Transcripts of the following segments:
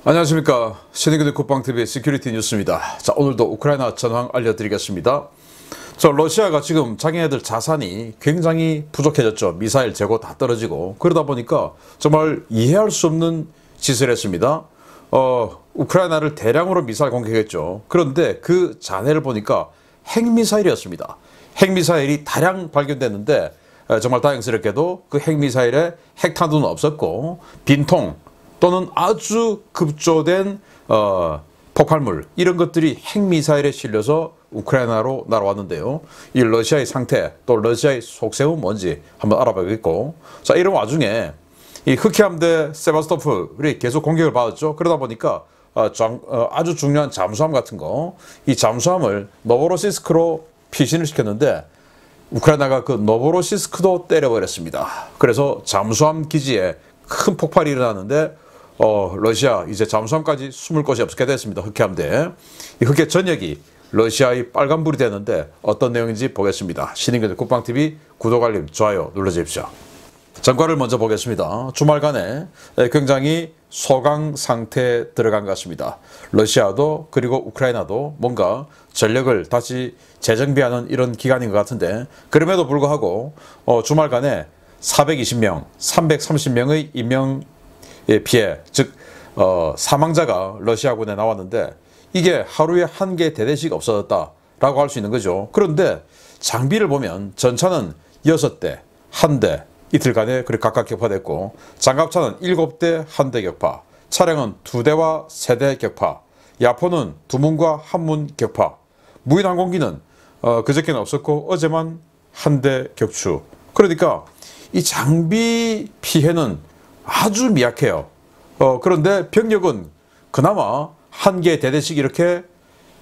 안녕하십니까. 신의균의 국방TV 시큐리티 뉴스입니다. 자, 오늘도 우크라이나 전황 알려드리겠습니다. 러시아가 지금 자기네들 자산이 굉장히 부족해졌죠. 미사일 재고 다 떨어지고. 그러다 보니까 정말 이해할 수 없는 짓을 했습니다. 우크라이나를 대량으로 미사일 공격했죠. 그런데 그 잔해를 보니까 핵미사일이었습니다. 핵미사일이 다량 발견됐는데 정말 다행스럽게도 그 핵미사일에 핵탄두는 없었고 빈통 또는 아주 급조된 폭발물 이런 것들이 핵미사일에 실려서 우크라이나로 날아왔는데요. 이 러시아의 상태 또 러시아의 속셈은 뭔지 한번 알아보겠고, 자, 이런 와중에 이 흑해함대 세바스토폴이 계속 공격을 받았죠. 그러다 보니까 아주 중요한 잠수함 같은 거, 이 잠수함을 노보로시스크로 피신을 시켰는데 우크라이나가 그 노보로시스크도 때려버렸습니다. 그래서 잠수함 기지에 큰 폭발이 일어났는데 러시아 이제 잠수함까지 숨을 곳이 없게 됐습니다. 흑해함대. 이 흑해 전역이 러시아의 빨간불이 되는데 어떤 내용인지 보겠습니다. 신인근의 국방TV 구독, 알림, 좋아요 눌러주십시오. 전과를 먼저 보겠습니다. 주말간에 굉장히 소강 상태에 들어간 것 같습니다. 러시아도 그리고 우크라이나도 뭔가 전력을 다시 재정비하는 이런 기간인 것 같은데, 그럼에도 불구하고 주말간에 420명, 330명의 인명 피해, 즉 사망자가 러시아군에 나왔는데 이게 하루에 한 개 대대씩 없어졌다라고 할 수 있는 거죠. 그런데 장비를 보면 전차는 6대, 1대 이틀간에 그렇게 각각 격파됐고, 장갑차는 7대 1대 격파, 차량은 2대와 3대 격파, 야포는 2문과 1문 격파, 무인 항공기는 그저께는 없었고 어제만 1대 격추. 그러니까 이 장비 피해는 아주 미약해요. 그런데 병력은 그나마 한 개 대대씩 이렇게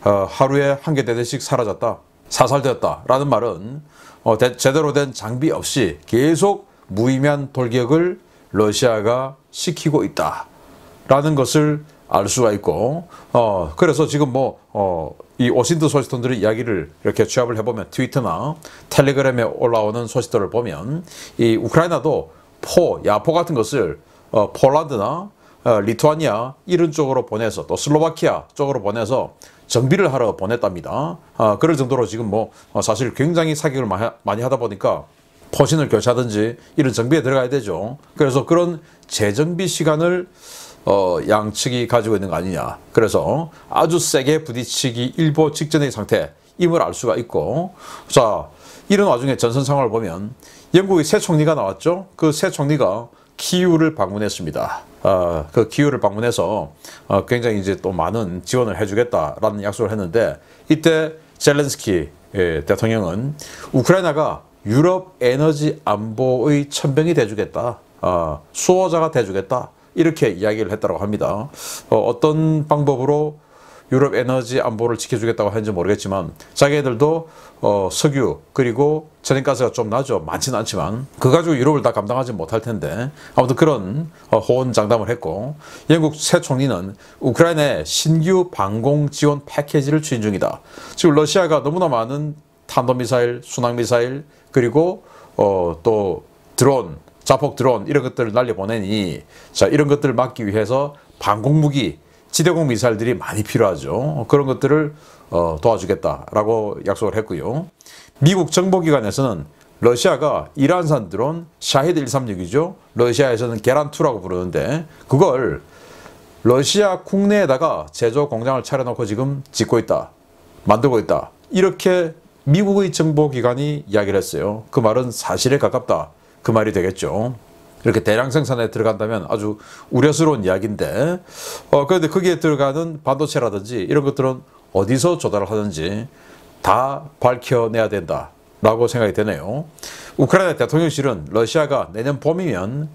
하루에 한 개 대대씩 사라졌다, 사살되었다 라는 말은 제대로 된 장비 없이 계속 무의미한 돌격을 러시아가 시키고 있다 라는 것을 알 수가 있고, 그래서 지금 이 오신트 소식통들의 이야기를 이렇게 취합을 해보면 트위터나 텔레그램에 올라오는 소식들을 보면 이 우크라이나도 야포 같은 것을 폴란드나 리투아니아 이런 쪽으로 보내서 또 슬로바키아 쪽으로 보내서 정비를 하러 보냈답니다. 그럴 정도로 지금 사실 굉장히 사격을 많이 하다 보니까 포신을 교체하든지 이런 정비에 들어가야 되죠. 그래서 그런 재정비 시간을 양측이 가지고 있는 거 아니냐. 그래서 아주 세게 부딪히기 일보 직전의 상태임을 알 수가 있고, 자, 이런 와중에 전선 상황을 보면 영국의 새 총리가 나왔죠. 그 새 총리가 키이우를 방문했습니다. 그 키이우를 방문해서 굉장히 이제 또 많은 지원을 해주겠다라는 약속을 했는데, 이때 젤렌스키 대통령은 우크라이나가 유럽 에너지 안보의 천병이 돼주겠다, 수호자가 돼주겠다 이렇게 이야기를 했다고 합니다. 어떤 방법으로 유럽 에너지 안보를 지켜주겠다고 하는지 모르겠지만 자기들도 석유 그리고 천연가스가 좀 나죠. 많지는 않지만 그거 가지고 유럽을 다 감당하지 못할 텐데, 아무튼 그런 호언장담을 했고, 영국 새 총리는 우크라이나의 신규 방공 지원 패키지를 추진 중이다. 지금 러시아가 너무나 많은 탄도미사일, 순항미사일 그리고 또 드론, 자폭 드론 이런 것들을 날려보내니, 자, 이런 것들을 막기 위해서 방공무기, 지대공 미사일들이 많이 필요하죠. 그런 것들을 도와주겠다라고 약속을 했고요. 미국 정보기관에서는 러시아가 이란산 드론 샤히드 136이죠. 러시아에서는 게란2라고 부르는데 그걸 러시아 국내에다가 제조 공장을 차려놓고 지금 짓고 있다, 만들고 있다, 이렇게 미국의 정보기관이 이야기를 했어요. 그 말은 사실에 가깝다, 그 말이 되겠죠. 이렇게 대량 생산에 들어간다면 아주 우려스러운 이야기인데, 그런데 거기에 들어가는 반도체라든지 이런 것들은 어디서 조달을 하는지 다 밝혀내야 된다라고 생각이 되네요. 우크라이나 대통령실은 러시아가 내년 봄이면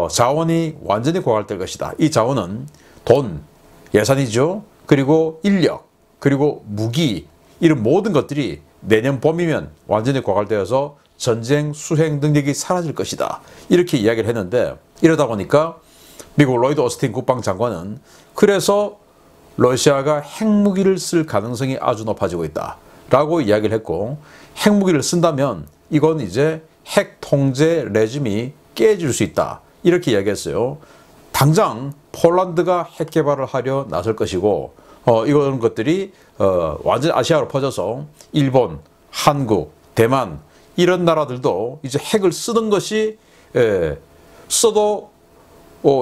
자원이 완전히 고갈될 것이다. 이 자원은 돈, 예산이죠. 그리고 인력, 그리고 무기, 이런 모든 것들이 내년 봄이면 완전히 고갈되어서 전쟁 수행 능력이 사라질 것이다, 이렇게 이야기를 했는데, 이러다 보니까 미국 로이드 오스틴 국방장관은 그래서 러시아가 핵무기를 쓸 가능성이 아주 높아지고 있다 라고 이야기를 했고, 핵무기를 쓴다면 이건 이제 핵 통제 레짐이 깨질 수 있다 이렇게 이야기했어요. 당장 폴란드가 핵 개발을 하려 나설 것이고 이런 것들이 완전 아시아로 퍼져서 일본, 한국, 대만 이런 나라들도 이제 핵을 쓰는 것이 써도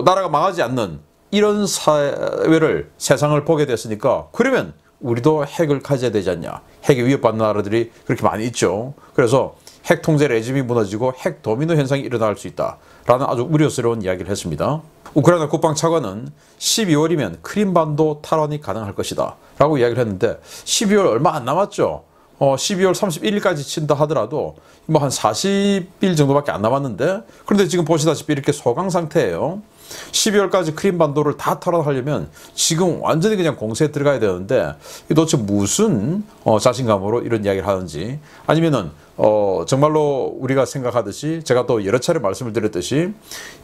나라가 망하지 않는 이런 사회를 세상을 보게 됐으니까 그러면 우리도 핵을 가져야 되지 않냐. 핵에 위협받는 나라들이 그렇게 많이 있죠. 그래서 핵 통제 레짐이 무너지고 핵 도미노 현상이 일어날 수 있다라는 아주 우려스러운 이야기를 했습니다. 우크라이나 국방차관은 12월이면 크림반도 탈환이 가능할 것이다 라고 이야기를 했는데 12월 얼마 안 남았죠. 12월 31일까지 친다 하더라도 뭐 한 40일 정도밖에 안 남았는데 그런데 지금 보시다시피 이렇게 소강 상태예요. 12월까지 크림반도를 다 탈환하려면 지금 완전히 그냥 공세에 들어가야 되는데 도대체 무슨 자신감으로 이런 이야기를 하는지 아니면은 정말로 우리가 생각하듯이 제가 또 여러 차례 말씀을 드렸듯이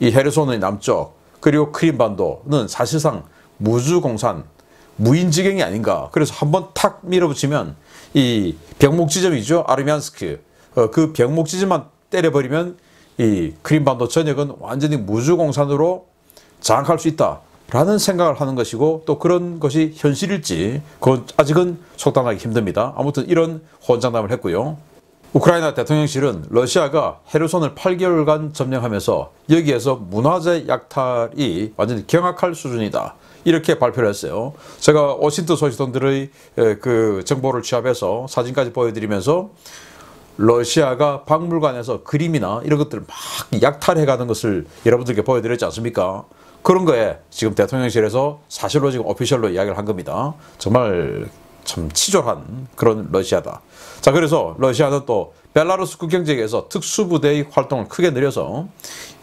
이 헤르손의 남쪽 그리고 크림반도는 사실상 무주공산 무인지경이 아닌가. 그래서 한번 탁 밀어붙이면 이 병목 지점이죠. 아르미안스크 그 병목 지점만 때려버리면 이 크림반도 전역은 완전히 무주공산으로 장악할 수 있다라는 생각을 하는 것이고 또 그런 것이 현실일지 그건 아직은 속단하기 힘듭니다. 아무튼 이런 혼장담을 했고요. 우크라이나 대통령실은 러시아가 헤르손을 8개월간 점령하면서 여기에서 문화재 약탈이 완전히 경악할 수준이다. 이렇게 발표를 했어요. 제가 워싱턴 소식통들의 그 정보를 취합해서 사진까지 보여드리면서 러시아가 박물관에서 그림이나 이런 것들을 막 약탈해가는 것을 여러분들께 보여드렸지 않습니까? 그런 거에 지금 대통령실에서 사실로 지금 오피셜로 이야기를 한 겁니다. 정말 참 치졸한 그런 러시아다. 자, 그래서 러시아는 또 벨라루스 국경지역에서 특수부대의 활동을 크게 늘려서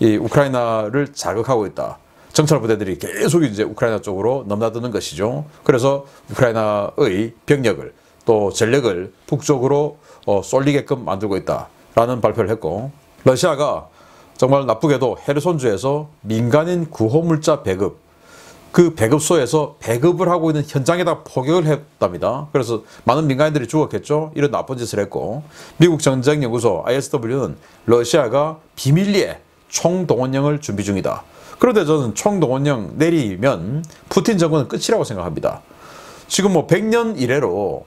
이 우크라이나를 자극하고 있다. 정찰 부대들이 계속 이제 우크라이나 쪽으로 넘나드는 것이죠. 그래서 우크라이나의 병력을 또 전력을 북쪽으로 쏠리게끔 만들고 있다라는 발표를 했고 러시아가 정말 나쁘게도 헤르손주에서 민간인 구호물자 배급 그 배급소에서 배급을 하고 있는 현장에다 포격을 했답니다. 그래서 많은 민간인들이 죽었겠죠. 이런 나쁜 짓을 했고 미국 전쟁연구소 ISW는 러시아가 비밀리에 총동원령을 준비 중이다. 그런데 저는 총동원령 내리면 푸틴 정권은 끝이라고 생각합니다. 지금 뭐 100년 이래로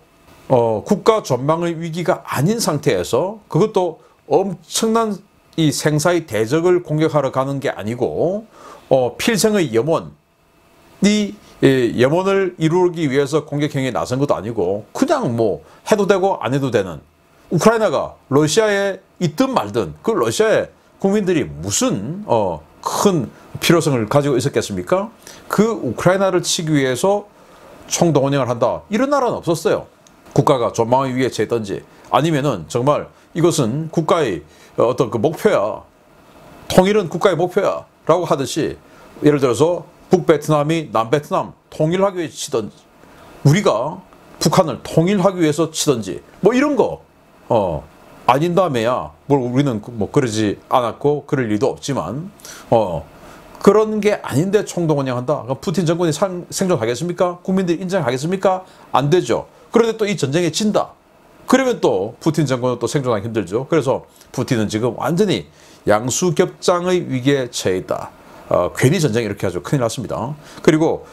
국가 전망의 위기가 아닌 상태에서 그것도 엄청난 이 생사의 대적을 공격하러 가는 게 아니고 필생의 염원을 이루기 위해서 공격행위에 나선 것도 아니고 그냥 뭐 해도 되고 안 해도 되는 우크라이나가 러시아에 있든 말든 그 러시아의 국민들이 무슨 큰 필요성을 가지고 있었겠습니까? 그 우크라이나를 치기 위해서 총동원령을 한다. 이런 나라는 없었어요. 국가가 전망의 위기에 처했던지 아니면은 정말 이것은 국가의 어떤 그 목표야. 통일은 국가의 목표야. 라고 하듯이 예를 들어서 북베트남이 남베트남 통일하기 위해 치든지 우리가 북한을 통일하기 위해서 치든지 뭐 이런 거 아닌 다음에야 뭘 우리는 뭐 그러지 않았고 그럴 일도 없지만 그런 게 아닌데 총동원령 한다. 그럼 푸틴 정권이 생존하겠습니까? 국민들이 인정하겠습니까? 안 되죠. 그런데 또 이 전쟁에 진다. 그러면 또 푸틴 정권은 또 생존하기 힘들죠. 그래서 푸틴은 지금 완전히 양수겹장의 위기에 처해 있다. 괜히 전쟁이 이렇게 아주 큰일 났습니다. 그리고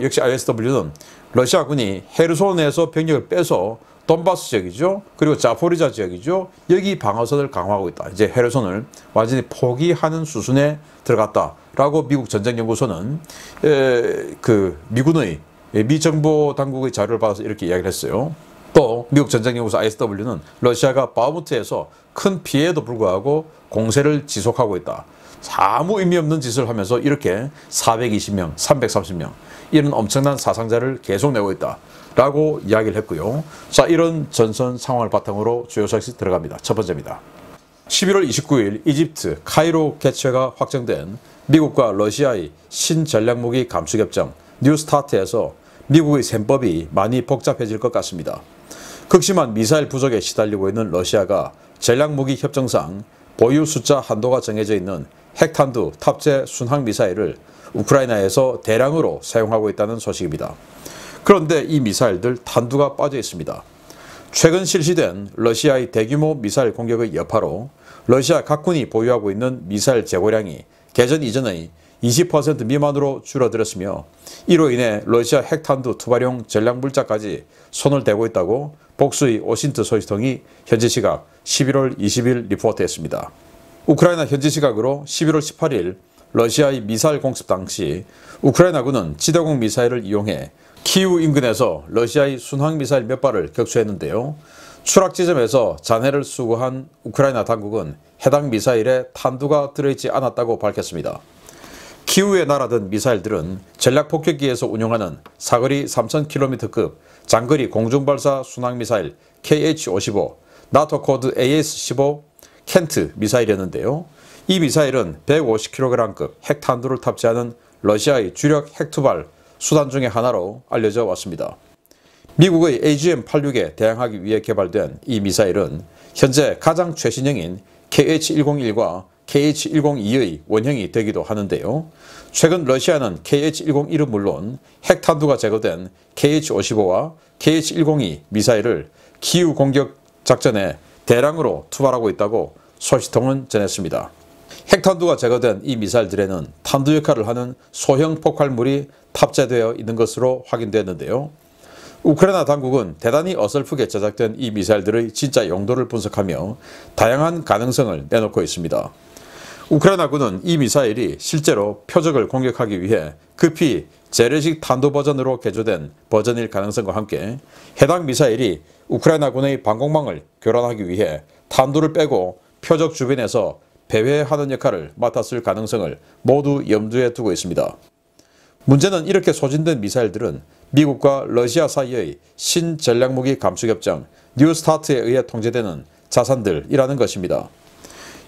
역시 ISW는 러시아군이 헤르손에서 병력을 빼서 돈바스 지역이죠. 그리고 자포리자 지역이죠. 여기 방어선을 강화하고 있다. 이제 헤르손을 완전히 포기하는 수순에 들어갔다라고 미국 전쟁연구소는 그 미군의 미 정보 당국의 자료를 받아서 이렇게 이야기를 했어요. 또 미국 전쟁연구소 ISW는 러시아가 바흐무트에서 큰 피해에도 불구하고 공세를 지속하고 있다. 아무 의미 없는 짓을 하면서 이렇게 420명, 330명 이런 엄청난 사상자를 계속 내고 있다. 라고 이야기를 했고요. 자, 이런 전선 상황을 바탕으로 주요 소식 들어갑니다. 첫 번째입니다. 11월 29일 이집트 카이로 개최가 확정된 미국과 러시아의 신전략무기 감축협정 뉴스타트에서 미국의 셈법이 많이 복잡해질 것 같습니다. 극심한 미사일 부족에 시달리고 있는 러시아가 전략무기 협정상 보유 숫자 한도가 정해져 있는 핵탄두 탑재 순항미사일을 우크라이나에서 대량으로 사용하고 있다는 소식입니다. 그런데 이 미사일들 탄두가 빠져 있습니다. 최근 실시된 러시아의 대규모 미사일 공격의 여파로 러시아 각군이 보유하고 있는 미사일 재고량이 개전 이전의 20% 미만으로 줄어들었으며 이로 인해 러시아 핵탄두 투발용 전략물자까지 손을 대고 있다고 복수의 오신트 소식통이 현지 시각 11월 20일 리포트했습니다. 우크라이나 현지 시각으로 11월 18일 러시아의 미사일 공습 당시 우크라이나군은 지대공 미사일을 이용해 키우 인근에서 러시아의 순항미사일 몇 발을 격추했는데요. 추락 지점에서 잔해를 수거한 우크라이나 당국은 해당 미사일에 탄두가 들어있지 않았다고 밝혔습니다. 키우에 날아든 미사일들은 전략폭격기에서 운용하는 사거리 3000km급 장거리 공중발사 순항미사일 KH-55, 나토 코드 AS-15 켄트 미사일이었는데요. 이 미사일은 150kg급 핵탄두를 탑재하는 러시아의 주력 핵투발 수단 중의 하나로 알려져 왔습니다. 미국의 AGM-86에 대항하기 위해 개발된 이 미사일은 현재 가장 최신형인 KH-101과 KH-102의 원형이 되기도 하는데요. 최근 러시아는 KH-101은 물론 핵탄두가 제거된 KH-55와 KH-102 미사일을 키우 공격 작전에 대량으로 투발하고 있다고 소식통은 전했습니다. 핵탄두가 제거된 이 미사일들에는 탄두 역할을 하는 소형 폭발물이 탑재되어 있는 것으로 확인됐는데요. 우크라이나 당국은 대단히 어설프게 제작된 이 미사일들의 진짜 용도를 분석하며 다양한 가능성을 내놓고 있습니다. 우크라이나군은 이 미사일이 실제로 표적을 공격하기 위해 급히 재래식 탄두 버전으로 개조된 버전일 가능성과 함께 해당 미사일이 우크라이나군의 방공망을 교란하기 위해 탄두를 빼고 표적 주변에서 배회하는 역할을 맡았을 가능성을 모두 염두에 두고 있습니다. 문제는 이렇게 소진된 미사일들은 미국과 러시아 사이의 신전략무기 감축협정 뉴스타트에 의해 통제되는 자산들이라는 것입니다.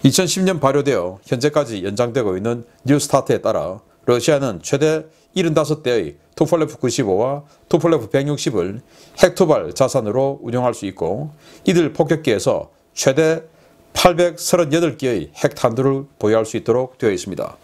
2010년 발효되어 현재까지 연장되고 있는 뉴스타트에 따라 러시아는 최대 75대의 투폴레프 95와 투폴레프 160을 핵투발 자산으로 운용할 수 있고 이들 폭격기에서 최대 838개의 핵탄두를 보유할 수 있도록 되어 있습니다.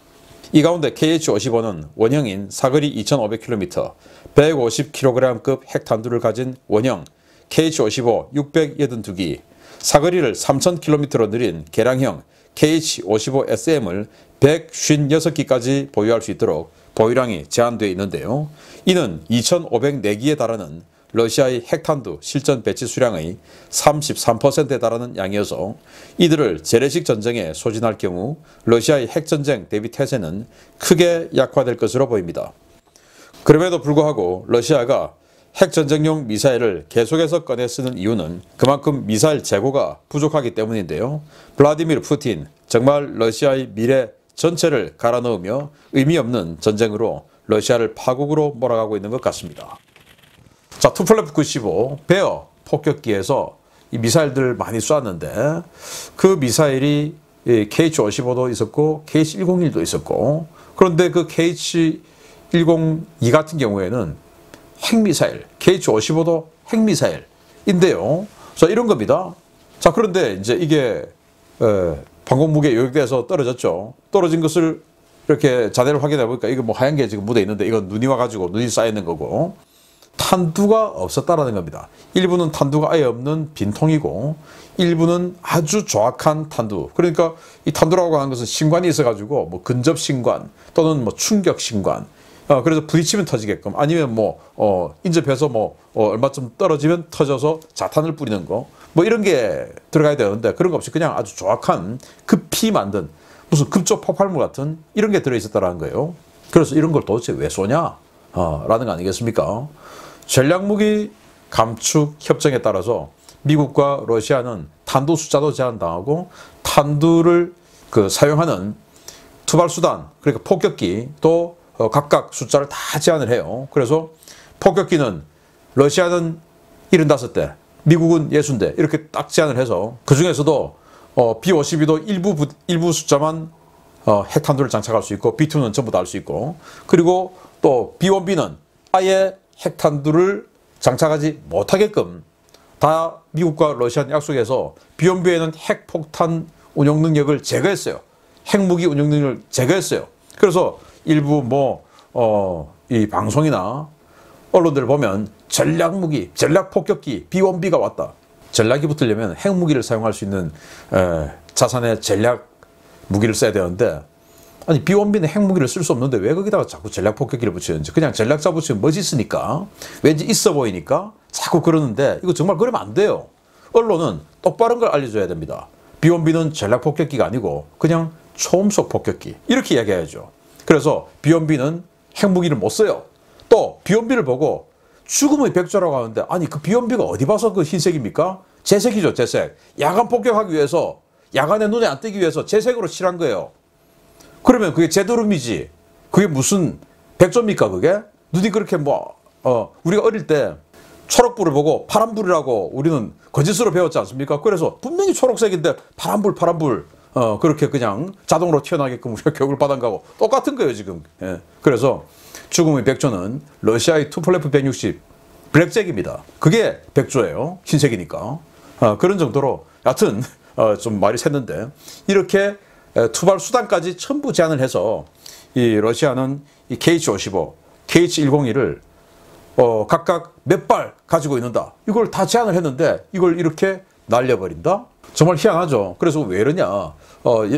이 가운데 KH-55는 원형인 사거리 2500km, 150kg급 핵탄두를 가진 원형 KH-55 682기, 사거리를 3000km로 느린 개량형 KH-55SM을 156기까지 보유할 수 있도록 보유량이 제한되어 있는데요. 이는 2504기에 달하는 러시아의 핵탄두 실전 배치 수량의 33%에 달하는 양이어서 이들을 재래식 전쟁에 소진할 경우 러시아의 핵전쟁 대비 태세는 크게 약화될 것으로 보입니다. 그럼에도 불구하고 러시아가 핵전쟁용 미사일을 계속해서 꺼내 쓰는 이유는 그만큼 미사일 재고가 부족하기 때문인데요. 블라디미르 푸틴 정말 러시아의 미래 전체를 갈아넣으며 의미 없는 전쟁으로 러시아를 파국으로 몰아가고 있는 것 같습니다. 자, 투폴레프 95 베어 폭격기에서 이 미사일들 많이 쐈는데 그 미사일이 KH-55도 있었고 KH-101도 있었고 그런데 그 KH-102 같은 경우에는 핵미사일, KH-55도 핵미사일인데요. 자, 이런 겁니다. 자, 그런데 이제 이게 방공무게 요격돼서 떨어졌죠. 떨어진 것을 이렇게 자대를 확인해 보니까 이거 뭐 하얀 게 지금 묻어 있는데 이건 눈이 와가지고 눈이 쌓여 있는 거고 탄두가 없었다라는 겁니다. 일부는 탄두가 아예 없는 빈통이고 일부는 아주 정확한 탄두. 그러니까 이 탄두라고 하는 것은 신관이 있어가지고 뭐 근접 신관 또는 뭐 충격 신관. 그래서 부딪히면 터지게끔 아니면 인접해서 얼마쯤 떨어지면 터져서 자탄을 뿌리는 거. 뭐 이런 게 들어가야 되는데 그런 거 없이 그냥 아주 정확한 급히 만든 무슨 급조 폭발물 같은 이런 게 들어있었다라는 거예요. 그래서 이런 걸 도대체 왜 쏘냐? 라는 거 아니겠습니까? 전략무기 감축 협정에 따라서 미국과 러시아는 탄두 숫자도 제한당하고 탄두를 사용하는 투발수단 그러니까 폭격기 또 각각 숫자를 다 제한을 해요. 그래서 폭격기는 러시아는 75대 미국은 60대 이렇게 딱 제한을 해서 그 중에서도 B-52도 일부 숫자만 핵탄두를 장착할 수 있고 B-2는 전부 다 할 수 있고 그리고 또 B-1B는 아예 핵탄두를 장착하지 못하게끔 다 미국과 러시아는 약속해서 B-1B에는 핵폭탄 운용 능력을 제거했어요. 핵무기 운용 능력을 제거했어요. 그래서 일부 이 방송이나 언론들 보면 전략무기, 전략폭격기 B-1B가 왔다. 전략이 붙으려면 핵무기를 사용할 수 있는 자산의 전략 무기를 써야 되는데 아니 비원비는 핵무기를 쓸 수 없는데 왜 거기다가 자꾸 전략폭격기를 붙이는지. 그냥 전략자 붙이면 멋있으니까, 왠지 있어 보이니까 자꾸 그러는데 이거 정말 그러면 안 돼요. 언론은 똑바른 걸 알려줘야 됩니다. 비원비는 전략폭격기가 아니고 그냥 초음속 폭격기, 이렇게 이야기해야죠. 그래서 비원비는 핵무기를 못 써요. 또 비원비를 보고 죽음의 백조라고 하는데, 아니 그 비원비가 어디 봐서 그 흰색입니까? 재색이죠, 재색. 야간 폭격하기 위해서, 야간에 눈에 안 띄기 위해서 재색으로 칠한 거예요. 그러면 그게 제도름이지, 그게 무슨 백조입니까 그게? 눈이 그렇게 우리가 어릴 때 초록불을 보고 파란불이라고 우리는 거짓으로 배웠지 않습니까? 그래서 분명히 초록색인데 파란불 그렇게 그냥 자동으로 튀어나게끔 우리가 교육을 받은 거하고 똑같은 거예요 지금. 예. 그래서 죽음의 백조는 러시아의 투플레프 160 블랙잭입니다. 그게 백조예요. 흰색이니까. 그런 정도로 여하튼 좀 말이 샜는데, 이렇게 투발 수단까지 전부 제한을 해서 이 러시아는 이 KH-55, KH-101을 각각 몇 발 가지고 있는다. 이걸 다 제한을 했는데 이걸 이렇게 날려버린다? 정말 희한하죠. 그래서 왜 이러냐.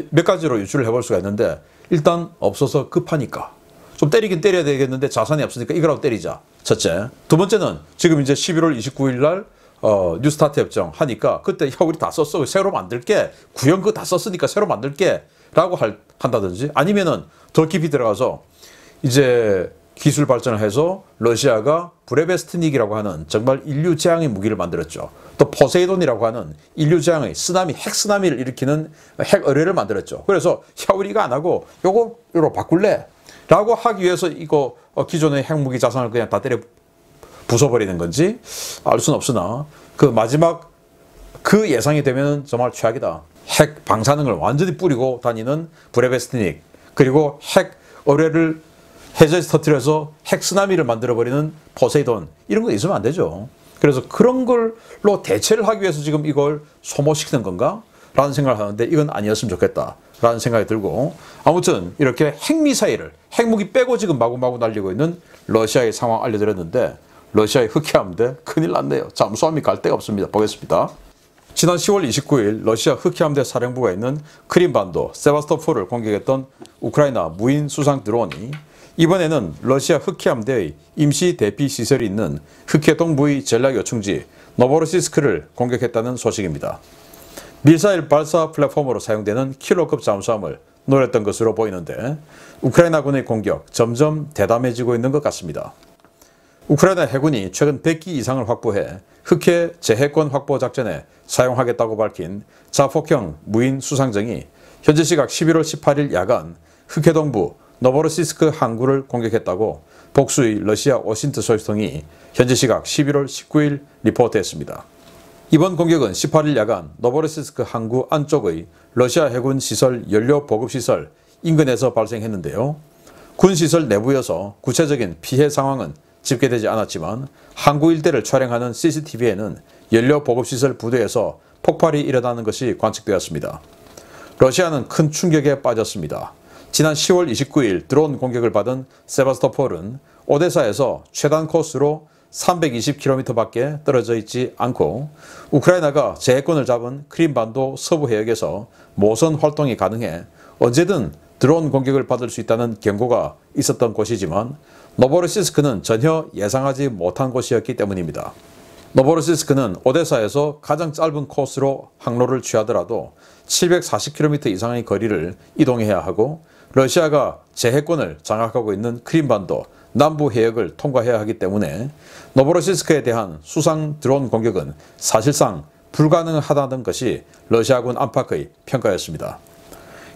몇 가지로 유추를 해볼 수가 있는데, 일단 없어서 급하니까. 좀 때리긴 때려야 되겠는데 자산이 없으니까 이거라도 때리자. 첫째. 두 번째는 지금 이제 11월 29일 날 뉴스타트 협정 하니까, 그때 야 우리 다 썼어, 새로 만들게, 구형 그거 다 썼으니까 새로 만들게 라고 한다든지, 아니면은 더 깊이 들어가서 이제 기술 발전을 해서 러시아가 브레베스트닉이라고 하는 정말 인류 재앙의 무기를 만들었죠. 또 포세이돈이라고 하는 인류 재앙의 쓰나미, 핵 쓰나미를 일으키는 핵 어뢰를 만들었죠. 그래서 야 우리 이거 안 하고 요거 바꿀래? 라고 하기 위해서 이거 기존의 핵무기 자산을 그냥 다 때려 부숴버리는 건지 알 수는 없으나, 그 마지막 그 예상이 되면 정말 최악이다. 핵 방사능을 완전히 뿌리고 다니는 브레베스트닉, 그리고 핵 어뢰를 해저에서 터뜨려서 핵 쓰나미를 만들어버리는 포세이돈, 이런 거 있으면 안 되죠. 그래서 그런 걸로 대체를 하기 위해서 지금 이걸 소모시키는 건가? 라는 생각을 하는데, 이건 아니었으면 좋겠다 라는 생각이 들고, 아무튼 이렇게 핵미사일을, 핵무기 빼고 지금 마구마구 날리고 있는 러시아의 상황 알려드렸는데, 러시아의 흑해함대 큰일 났네요. 잠수함이 갈 데가 없습니다. 보겠습니다. 지난 10월 29일 러시아 흑해함대 사령부가 있는 크림반도 세바스토폴을 공격했던 우크라이나 무인 수상 드론이 이번에는 러시아 흑해함대의 임시 대피 시설이 있는 흑해 동부의 전략 요충지 노보로시스크를 공격했다는 소식입니다. 미사일 발사 플랫폼으로 사용되는 킬로급 잠수함을 노렸던 것으로 보이는데, 우크라이나군의 공격 점점 대담해지고 있는 것 같습니다. 우크라이나 해군이 최근 100기 이상을 확보해 흑해 재해권 확보 작전에 사용하겠다고 밝힌 자폭형 무인 수상정이 현지 시각 11월 18일 야간 흑해 동부 노보로시스크 항구를 공격했다고 복수의 러시아 오신트 소식통이 현지 시각 11월 19일 리포트했습니다. 이번 공격은 18일 야간 노보로시스크 항구 안쪽의 러시아 해군 시설 연료 보급시설 인근에서 발생했는데요. 군시설 내부여서 구체적인 피해 상황은 집계되지 않았지만, 항구 일대를 촬영하는 CCTV에는 연료 보급시설 부대에서 폭발이 일어나는 것이 관측되었습니다. 러시아는 큰 충격에 빠졌습니다. 지난 10월 29일 드론 공격을 받은 세바스토폴은 오데사에서 최단 코스로 320km밖에 떨어져 있지 않고, 우크라이나가 재해권을 잡은 크림반도 서부 해역에서 모선 활동이 가능해 언제든 드론 공격을 받을 수 있다는 경고가 있었던 곳이지만, 노보로시스크는 전혀 예상하지 못한 곳이었기 때문입니다. 노보로시스크는 오데사에서 가장 짧은 코스로 항로를 취하더라도 740km 이상의 거리를 이동해야 하고, 러시아가 재해권을 장악하고 있는 크림반도 남부 해역을 통과해야 하기 때문에 노보로시스크에 대한 수상 드론 공격은 사실상 불가능하다는 것이 러시아군 안팎의 평가였습니다.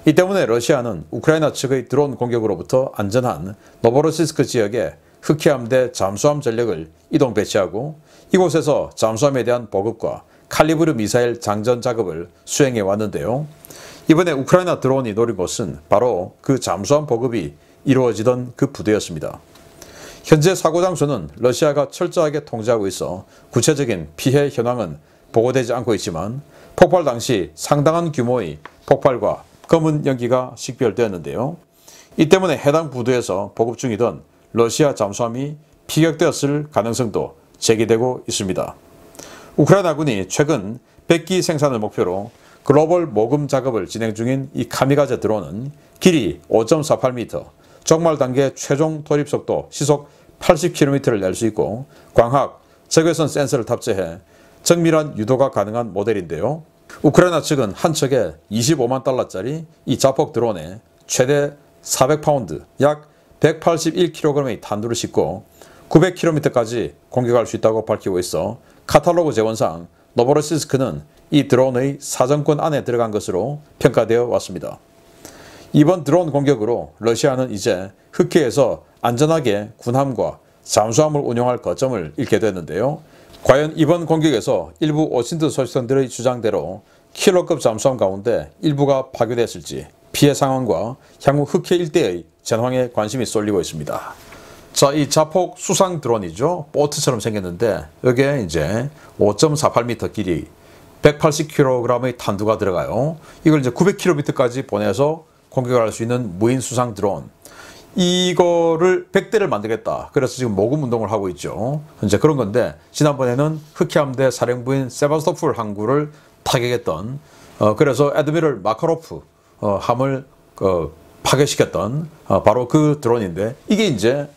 이 때문에 러시아는 우크라이나 측의 드론 공격으로부터 안전한 노보로시스크 지역에 흑해함대 잠수함 전력을 이동 배치하고, 이곳에서 잠수함에 대한 보급과 칼리브르 미사일 장전 작업을 수행해 왔는데요. 이번에 우크라이나 드론이 노린 곳은 바로 그 잠수함 보급이 이루어지던 그 부대였습니다. 현재 사고 장소는 러시아가 철저하게 통제하고 있어 구체적인 피해 현황은 보고되지 않고 있지만, 폭발 당시 상당한 규모의 폭발과 검은 연기가 식별되었는데요. 이 때문에 해당 부두에서 보급 중이던 러시아 잠수함이 피격되었을 가능성도 제기되고 있습니다. 우크라이나군이 최근 100기 생산을 목표로 글로벌 모금 작업을 진행 중인 이 카미가제 드론은 길이 5.48m, 적말 단계 최종 돌입 속도 시속 80km를 낼 수 있고 광학, 적외선 센서를 탑재해 정밀한 유도가 가능한 모델인데요. 우크라이나 측은 한 척에 25만 달러짜리 이 자폭 드론에 최대 400파운드, 약 181kg의 탄두를 싣고 900km까지 공격할 수 있다고 밝히고 있어 카탈로그 재원상 노보로시스크는 이 드론의 사정권 안에 들어간 것으로 평가되어 왔습니다. 이번 드론 공격으로 러시아는 이제 흑해에서 안전하게 군함과 잠수함을 운용할 거점을 잃게 됐는데요. 과연 이번 공격에서 일부 오신트 소식통들의 주장대로 킬러급 잠수함 가운데 일부가 파괴됐을지 피해 상황과 향후 흑해 일대의 전황에 관심이 쏠리고 있습니다. 자, 이 자폭 수상 드론이죠. 보트처럼 생겼는데 여기에 이제 5.48m 길이 180kg의 탄두가 들어가요. 이걸 이제 900km까지 보내서 공격을 할 수 있는 무인 수상 드론. 이거를 100대를 만들겠다. 그래서 지금 모금 운동을 하고 있죠. 이제 그런 건데 지난번에는 흑해 함대 사령부인 세바스토폴 항구를 타격했던 그래서 애드미럴 마카로프 함을 파괴시켰던 바로 그 드론인데 이게 이제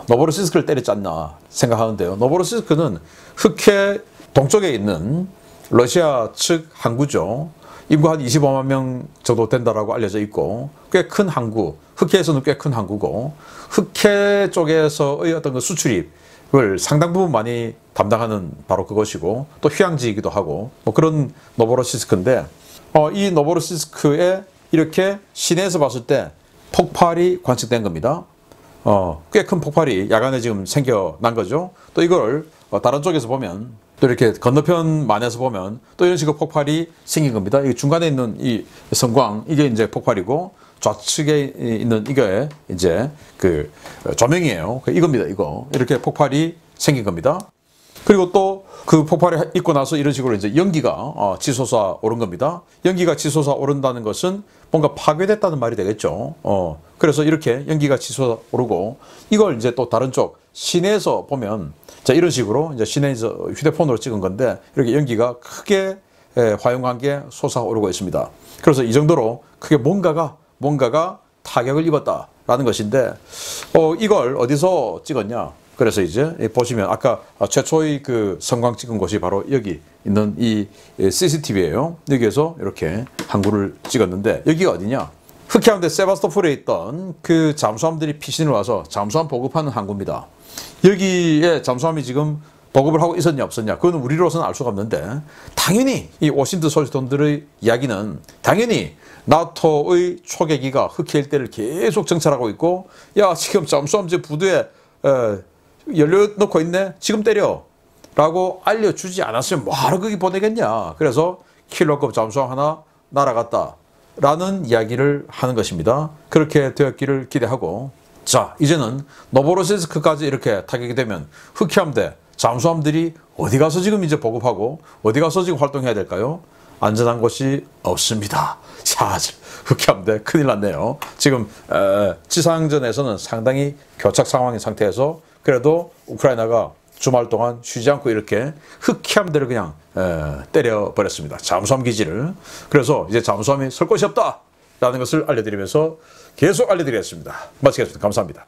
노보로시스크를 때렸지 않나 생각하는데요. 노보로시스크는 흑해 동쪽에 있는 러시아 측 항구죠. 인구 한 25만 명 정도 된다라고 알려져 있고 꽤 큰 항구, 흑해에서는 꽤 큰 항구고 흑해 쪽에서의 어떤 그 수출입을 상당 부분 많이 담당하는 바로 그것이고 또 휴양지이기도 하고 뭐 그런 노보로시스크인데 이 노보로시스크에 이렇게 시내에서 봤을 때 폭발이 관측된 겁니다. 꽤 큰 폭발이 야간에 지금 생겨난 거죠. 또 이걸 다른 쪽에서 보면 또 이렇게 건너편만에서 보면 또 이런 식으로 폭발이 생긴 겁니다. 이 중간에 있는 이 성광 이게 이제 폭발이고 좌측에 있는 이게 이제 그 조명이에요. 이겁니다. 이거 이렇게 폭발이 생긴 겁니다. 그리고 또 그 폭발이 있고 나서 이런 식으로 이제 연기가 치솟아 오른 겁니다. 연기가 치솟아 오른다는 것은 뭔가 파괴됐다는 말이 되겠죠. 그래서 이렇게 연기가 치솟아 오르고 이걸 이제 또 다른 쪽 시내에서 보면 자 이런 식으로 이제 시내에서 휴대폰으로 찍은 건데 이렇게 연기가 크게 화용한 게 솟아오르고 있습니다. 그래서 이 정도로 크게 뭔가가 타격을 입었다라는 것인데 이걸 어디서 찍었냐? 그래서 이제 보시면 아까 최초의 그 성광 찍은 곳이 바로 여기 있는 이 CCTV예요. 여기에서 이렇게 항구를 찍었는데 여기가 어디냐? 흑해 함대 세바스토폴에 있던 그 잠수함들이 피신을 와서 잠수함 보급하는 항구입니다. 여기에 잠수함이 지금 보급을 하고 있었냐 없었냐 그건 우리로서는 알 수가 없는데 당연히 이 워싱턴 소식통들의 이야기는 당연히 나토의 초계기가 흑해 일대를 계속 정찰하고 있고 야 지금 잠수함 제 부두에 연료 넣고 있네 지금 때려 라고 알려주지 않았으면 뭐하러 거기 보내겠냐. 그래서 킬러급 잠수함 하나 날아갔다 라는 이야기를 하는 것입니다. 그렇게 되었기를 기대하고 자 이제는 노보로시스크까지 이렇게 타격이 되면 흑해 함대 잠수함들이 어디 가서 지금 이제 보급하고 어디 가서 지금 활동해야 될까요? 안전한 곳이 없습니다. 자, 흑해 함대 큰일 났네요. 지금 지상전에서는 상당히 교착 상황인 상태에서 그래도 우크라이나가 주말 동안 쉬지 않고 이렇게 흑해 함대를 그냥 때려버렸습니다. 잠수함 기지를. 그래서 이제 잠수함이 설 곳이 없다라는 것을 알려드리면서 계속 알려드리겠습니다. 마치겠습니다. 감사합니다.